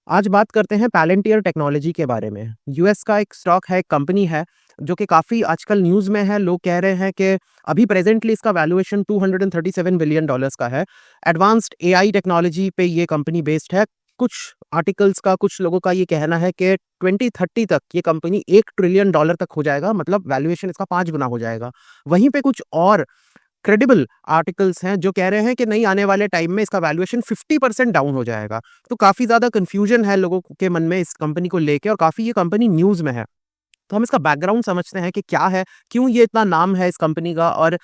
आज बात करते हैं पैलेंटियर टेक्नोलॉजी के बारे में। यूएस का एक स्टॉक है, एक कंपनी है, जो कि काफ़ी आजकल न्यूज़ में है। लोग कह रहे हैं कि अभी प्रेज़ेंटली इसका वैल्यूएशन $237 बिलियन का है। एडवांस्ड एआई टेक्नोलॉजी पे ये कंपनी बेस्ड है। कुछ आर्टिकल्स का, कुछ लोगों का ये कहना है कि 2030 तक ये कंपनी $1 ट्रिलियन तक हो जाएगा, मतलब वैल्यूएशन इसका 5 गुना हो जाएगा। वहीं पे कुछ और क्रेडिबल आर्टिकल्स हैं जो कह रहे हैं कि नहीं, आने वाले टाइम में इसका वैल्यूएशन 50% डाउन हो जाएगा। तो काफ़ी ज़्यादा कन्फ्यूजन है लोगों के मन में इस कंपनी को लेके, और काफ़ी ये कंपनी न्यूज़ में है। तो हम इसका बैकग्राउंड समझते हैं कि क्या है, क्यों ये इतना नाम है इस कंपनी का, और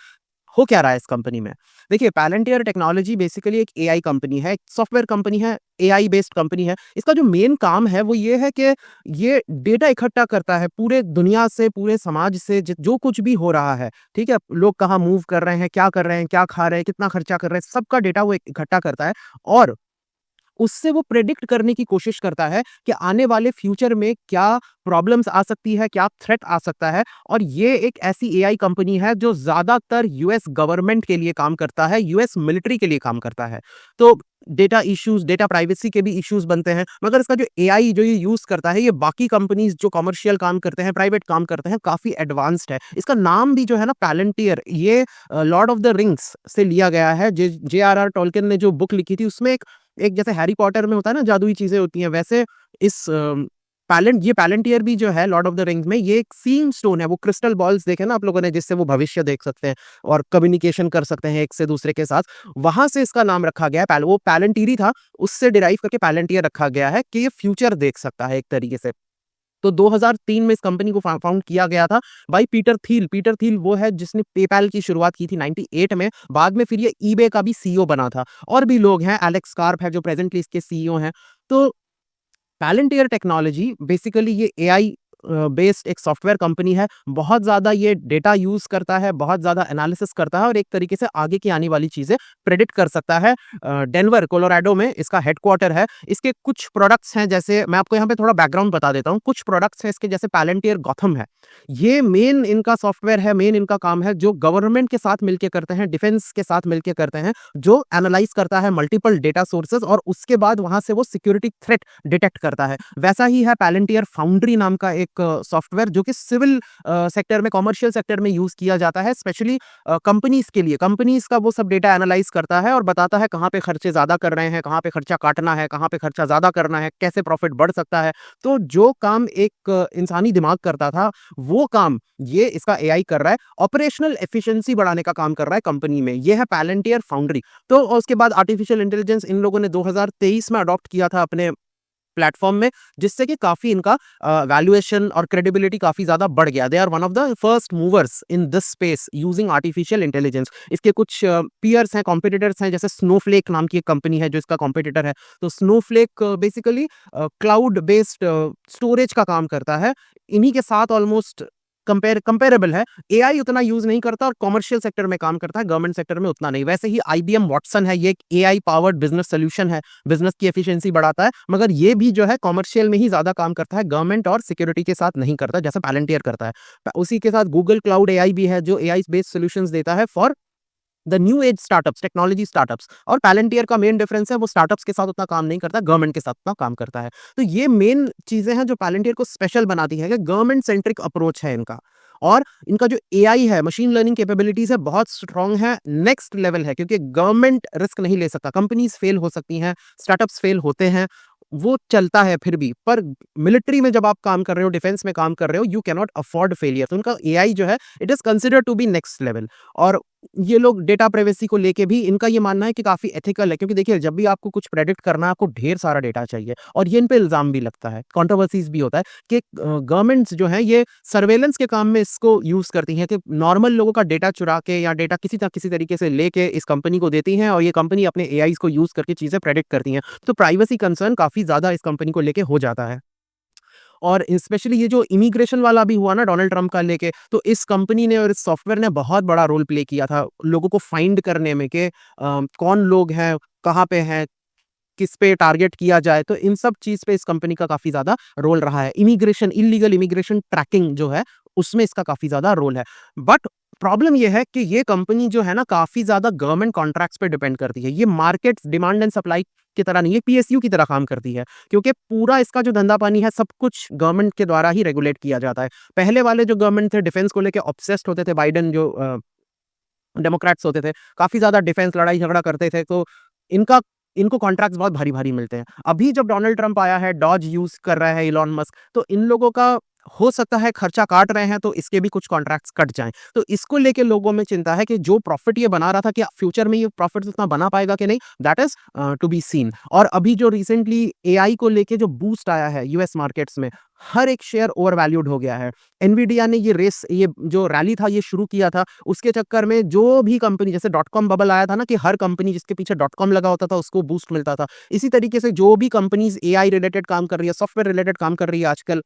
हो क्या रहा है इस कंपनी में। देखिए, पैलेंटियर टेक्नोलॉजी बेसिकली एक एआई कंपनी है, एक सॉफ्टवेयर कंपनी है, एआई बेस्ड कंपनी है। इसका जो मेन काम है वो ये है कि ये डेटा इकट्ठा करता है पूरे दुनिया से, पूरे समाज से, जो कुछ भी हो रहा है, ठीक है? लोग कहाँ मूव कर रहे हैं, क्या कर रहे हैं, क्या खा रहे हैं, कितना खर्चा कर रहे हैं, सबका डेटा वो इकट्ठा करता है। और उससे वो प्रेडिक्ट करने की कोशिश करता है कि आने वाले फ्यूचर में क्या प्रॉब्लम्स आ सकती है, क्या थ्रेट आ सकता है। और ये एक ऐसी एआई कंपनी है जो ज़्यादातर यूएस गवर्नमेंट के लिए काम करता है, यूएस मिलिट्री के लिए काम करता है। तो डेटा इश्यूज़, डेटा प्राइवेसी के भी इश्यूज़ बनते हैं, मगर इसका जो एआई जो ये यूज़ करता है, ये बाकी कंपनीज़ जो कमर्शियल काम करते हैं, प्राइवेट काम करते हैं, काफ़ी एडवांस्ड है। इसका नाम भी जो है ना, पैलेंटियर, ये लॉर्ड ऑफ द रिंग्स से लिया गया है। जे.आर.आर. टोल्किन ने जो बुक लिखी थी, उसमें एक एक जैसे हैरी पॉटर में होता है ना, जादुई चीज़ें होती हैं, वैसे इस ये पैलेंटियर भी जो है लॉर्ड ऑफ द रिंग्स में, ये एक सीइंग स्टोन है। वो क्रिस्टल बॉल्स देखे ना आप लोगों ने, जिससे वो भविष्य देख सकते हैं और कम्युनिकेशन कर सकते हैं एक से दूसरे के साथ। वहाँ से इसका नाम रखा गया है। वो पैलेंटिरी था, उससे डिराइव करके पैलेंटियर रखा गया है कि ये फ्यूचर देख सकता है एक तरीके से। तो 2003 में इस कंपनी को फाउंड किया गया था by Peter Thiel. Peter Thiel वो है जिसने पेपैल की शुरुआत की थी 98 में। बाद में फिर ये ईबे का भी सीईओ बना था। और भी लोग हैं, एलेक्स कार्प है जो प्रेजेंटली इसके सीईओ हैं। तो पैलेंटियर टेक्नोलॉजी बेसिकली ये एआई बेस्ड एक सॉफ्टवेयर कंपनी है। बहुत ज़्यादा ये डेटा यूज़ करता है, बहुत ज़्यादा एनालिसिस करता है, और एक तरीके से आगे की आने वाली चीज़ें प्रेडिक्ट कर सकता है। डेनवर कोलोराडो में इसका हेडक्वार्टर है। इसके कुछ प्रोडक्ट्स हैं, जैसे मैं आपको यहाँ पे थोड़ा बैकग्राउंड बता देता हूँ। कुछ प्रोडक्ट्स हैं इसके, जैसे पैलेंटियर गॉथम है। ये मेन इनका सॉफ्टवेयर है, मेन इनका काम है जो गवर्नमेंट के साथ मिलके करते हैं, डिफेंस के साथ मिलके करते हैं, जो एनालाइज करता है मल्टीपल डेटा सोर्सेज, और उसके बाद वहां से वो सिक्योरिटी थ्रेट डिटेक्ट करता है। वैसा ही है पैलेंटियर फाउंड्री नाम का एक सॉफ्टवेयर, जो कि सिविल सेक्टर में, कमर्शियल सेक्टर में यूज किया जाता है, स्पेशली कंपनीज के लिए। कंपनीज का वो सब डेटा एनालाइज करता है और बताता है कहाँ पे खर्चे ज्यादा कर रहे हैं, कहाँ पे खर्चा काटना है, कहाँ पे खर्चा ज्यादा करना है, कैसे प्रॉफिट बढ़ सकता है। तो जो काम एक इंसानी दिमाग करता था, वो काम ये इसका एआई कर रहा है। ऑपरेशनल एफिशिएंसी बढ़ाने का काम कर रहा है कंपनी में। ये है पैलेंटियर फाउंड्री। तो उसके बाद आर्टिफिशियल इंटेलिजेंस इन लोगों ने 2023 में अडॉप्ट किया था अपने प्लेटफॉर्म में, जिससे कि काफी इनका वैल्यूएशन और क्रेडिबिलिटी काफी ज्यादा बढ़ गया। They are one of the first movers in this space using artificial intelligence. इसके कुछ पीयर्स हैं, कॉम्पिटिटर्स हैं, जैसे स्नोफ्लेक नाम की एक कंपनी है जो इसका कॉम्पिटिटर है। तो Snowflake basically cloud based storage का काम करता है। इन्हीं के साथ ऑलमोस्ट कंपेरेबल है। एआई उतना यूज नहीं करता और कॉमर्शियल सेक्टर में काम करता है, गवर्नमेंट सेक्टर में उतना नहीं। वैसे ही आईबीएम वॉटसन है, ये एक एआई पावर्ड बिजनेस सोल्यूशन है, बिजनेस की एफिशिएंसी बढ़ाता है, मगर ये भी जो है कॉमर्शियल में ही ज्यादा काम करता है, गवर्नमेंट और सिक्योरिटी के साथ नहीं करता जैसे पैलेंटियर करता है। उसी के साथ गूगल क्लाउड एआई भी है, जो एआई बेस्ड सोल्यूशंस देता है for the new age startups, technology startups. और पैलेंटियर का मेन डिफरेंस है, वो स्टार्टअप्स के साथ उतना काम नहीं करता, गवर्नमेंट के साथ उतना काम करता है। तो ये मेन चीजें हैं जो पैलेंटियर को स्पेशल बनाती है, कि गवर्नमेंट सेंट्रिक अप्रोच है इनका। और इनका जो एआई है, मशीन लर्निंग कैपेबिलिटीज है, बहुत स्ट्रांग है, नेक्स्ट लेवल है, क्योंकि गवर्नमेंट रिस्क नहीं ले सकता। कंपनीज फेल हो सकती हैं, स्टार्टअप्स फेल होते हैं, वो चलता है फिर भी, पर मिलिट्री में जब आप काम कर रहे हो, डिफेंस में काम कर रहे हो, you can not afford failure. तो उनका एआई जो है, it is considered to be next level. और ये लोग डेटा प्राइवेसी को लेके भी, इनका ये मानना है कि काफी एथिकल है, क्योंकि देखिए, जब भी आपको कुछ प्रेडिक्ट करना है, आपको ढेर सारा डेटा चाहिए। और ये इन पे इल्जाम भी लगता है, कंट्रोवर्सीज भी होता है कि गवर्नमेंट्स जो है, ये सर्वेलेंस के काम में इसको यूज करती हैं, कि नॉर्मल लोगों का डेटा चुरा के या डेटा किसी तरीके से लेके इस कंपनी को देती हैं, और ये कंपनी अपने एआई को यूज करके चीजें प्रेडिक्ट करती हैं। तो प्राइवेसी कंसर्न काफी ज्यादा इस कंपनी को लेके हो जाता है। और स्पेशली ये जो इमिग्रेशन वाला भी हुआ ना डोनाल्ड ट्रंप का लेके, तो इस कंपनी ने और इस सॉफ्टवेयर ने बहुत बड़ा रोल प्ले किया था लोगों को फाइंड करने में, कि कौन लोग हैं, कहाँ पे हैं, किस पे टारगेट किया जाए। तो इन सब चीज पे इस कंपनी का काफी ज्यादा रोल रहा है। इमिग्रेशन, इलीगल इमिग्रेशन ट्रैकिंग जो है, उसमें इसका काफी ज्यादा रोल है। बट प्रॉब्लम ये है कि ये कंपनी जो है ना काफ़ी ज़्यादा गवर्नमेंट कॉन्ट्रैक्ट्स पे डिपेंड करती है। ये मार्केट डिमांड एंड सप्लाई की तरह नहीं है, पीएसयू की तरह काम करती है। क्योंकि पूरा इसका जो धंधा-पानी है सब कुछ गवर्नमेंट के द्वारा ही रेगुलेट किया जाता है। पहले वाले जो गवर्नमेंट थे डिफेंस को लेके ऑब्सेस्ड होते थे, बाइडेन जो डेमोक्रेट्स होते थे, काफ़ी ज़्यादा डिफेंस लड़ाई-झगड़ा करते थे, तो इनका इनको कॉन्ट्रैक्ट्स बहुत भारी-भारी मिलते हैं। अभी जब डोनाल्ड ट्रम्प आया है, डॉज यूज़ कर रहा है इलॉन मस्क, तो इन लोगों का हो सकता है खर्चा काट रहे हैं, तो इसके भी कुछ कॉन्ट्रैक्ट्स कट जाएँ। तो इसको लेके लोगों में चिंता है कि जो प्रॉफ़िट ये बना रहा था, क्या फ्यूचर में ये प्रॉफ़िट उतना बना पाएगा कि नहीं? That is to be seen. और अभी जो रिसेंटली एआई को लेके जो बूस्ट आया है यूएस मार्केट्स में, हर एक शेयर ओवर वैल्यूड हो गया है। एनवीडिया ने ये जो रैली था ये शुरू किया था, उसके चक्कर में जो भी कंपनी, जैसे डॉट कॉम बबल आया था ना कि हर कंपनी जिसके पीछे डॉट कॉम लगा होता था उसको बूस्ट मिलता था। इसी तरीके से जो भी कंपनीज़ एआई रिलेटेड काम कर रही है, सॉफ्टवेयर रिलेटेड काम कर रही है आजकल,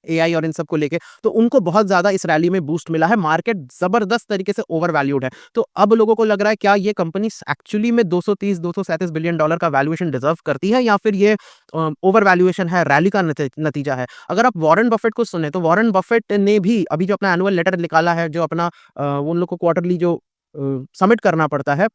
एआई और इन सब को लेके, तो उनको बहुत ज़्यादा इस रैली में बूस्ट मिला है। मार्केट ज़बरदस्त तरीके से ओवर वैल्यूड है। तो अब लोगों को लग रहा है क्या ये कंपनी एक्चुअली में 230-237 बिलियन डॉलर का वैल्यूएशन डिज़र्व करती है, या फिर ये ओवर वैल्यूएशन है, रैली का नतीजा है। अगर आप वॉरेन बफेट को सुने तो वॉरेन बफेट ने भी अभी जो अपना एनुअल लेटर निकाला है, जो अपना उन लोग को क्वार्टरली जो सबमिट करना पड़ता है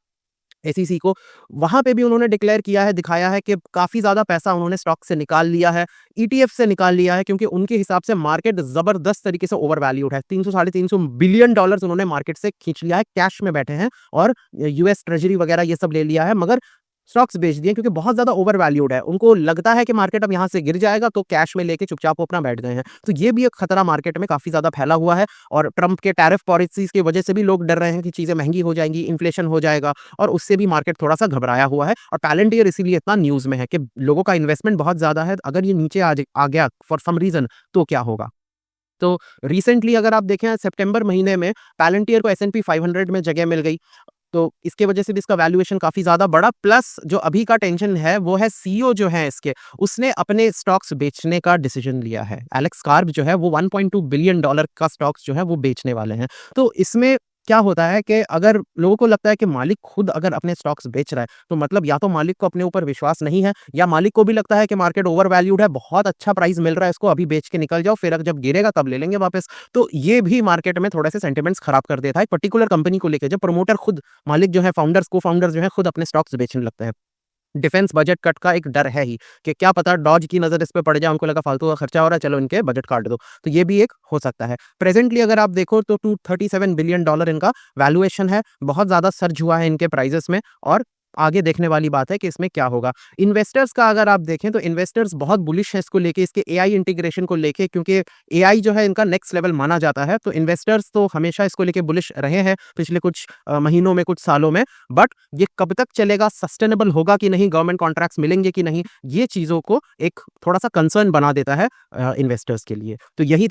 एसईसी को, वहाँ पे भी उन्होंने डिक्लेयर किया है, दिखाया है कि काफ़ी ज़्यादा पैसा उन्होंने स्टॉक से निकाल लिया है, ईटीएफ से निकाल लिया है, क्योंकि उनके हिसाब से मार्केट ज़बरदस्त तरीके से ओवर वैल्यूड है। 300 साढ़े 300 बिलियन डॉलर्स उन्होंने मार्केट से खींच लिया है, कैश में बैठे हैं, और यूएस ट्रेजरी वगैरह ये सब ले लिया है, मगर स्टॉक्स बेच दिए क्योंकि बहुत ज़्यादा ओवर वैल्यूड है। उनको लगता है कि मार्केट अब यहाँ से गिर जाएगा, तो कैश में लेके चुपचाप वो अपना बैठ गए हैं। तो ये भी एक खतरा मार्केट में काफ़ी ज़्यादा फैला हुआ है, और ट्रंप के टैरिफ पॉलिसीज़ की वजह से भी लोग डर रहे हैं कि चीज़ें महँगी हो जाएँगी, इन्फ्लेशन हो जाएगा, और उससे भी मार्केट थोड़ा-सा घबराया हुआ है। और पैलेंटियर इसीलिए इतना न्यूज़ में है कि लोगों का इन्वेस्टमेंट बहुत ज़्यादा है। अगर ये नीचे आ गया फॉर सम रीज़न, तो क्या होगा? तो रिसेंटली अगर आप देखें सितंबर महीने में पैलेंटियर को एस&पी 500 में जगह मिल गई। तो इसके वजह से भी इसका वैल्यूएशन काफ़ी ज़्यादा बढ़ा। प्लस जो अभी का टेंशन है वो है सीईओ जो है इसके, उसने अपने स्टॉक्स बेचने का डिसीजन लिया है। एलेक्स कार्ब जो है वो 1.2 बिलियन डॉलर का स्टॉक्स जो है वो बेचने वाले हैं। तो इसमें क्या होता है कि अगर लोगों को लगता है कि मालिक खुद अगर अपने स्टॉक्स बेच रहा है, तो मतलब या तो मालिक को अपने ऊपर विश्वास नहीं है, या मालिक को भी लगता है कि मार्केट ओवर वैल्यूड है, बहुत अच्छा प्राइस मिल रहा है इसको, अभी बेच के निकल जाओ, फिर जब गिरेगा तब ले लेंगे वापस। तो ये भी मार्केट में थोड़े से सेंटिमेंट्स खराब कर देता है पर्टिकुलर कंपनी को लेके, जब प्रमोटर खुद, मालिक जो है, फाउंडर्स को-फाउंडर्स जो है खुद अपने स्टॉक्स बेचने लगते हैं। डिफेंस बजट कट का एक डर है ही कि क्या पता डॉज की नज़र इस पे पड़ जाए, उनको लगा फालतू का खर्चा हो रहा है, चलो इनके बजट काट दो। तो ये भी एक हो सकता है। प्रेजेंटली अगर आप देखो तो 237 बिलियन डॉलर इनका वैल्यूएशन है। बहुत ज़्यादा सर्ज हुआ है इनके प्राइजेस में, और आगे देखने वाली बात है कि इसमें क्या होगा। इन्वेस्टर्स का अगर आप देखें तो इन्वेस्टर्स बहुत बुलिश हैं इसको लेके, इसके एआई इंटीग्रेशन को लेके, क्योंकि एआई जो है इनका नेक्स्ट लेवल माना जाता है। तो इन्वेस्टर्स तो हमेशा इसको लेके बुलिश रहे हैं पिछले कुछ महीनों में, कुछ सालों में। बट ये कब तक चलेगा, सस्टेनेबल होगा कि नहीं, गवर्नमेंट कॉन्ट्रैक्ट्स मिलेंगे कि नहीं, ये चीज़ों को एक थोड़ा सा कंसर्न बना देता है इन्वेस्टर्स के लिए। तो यही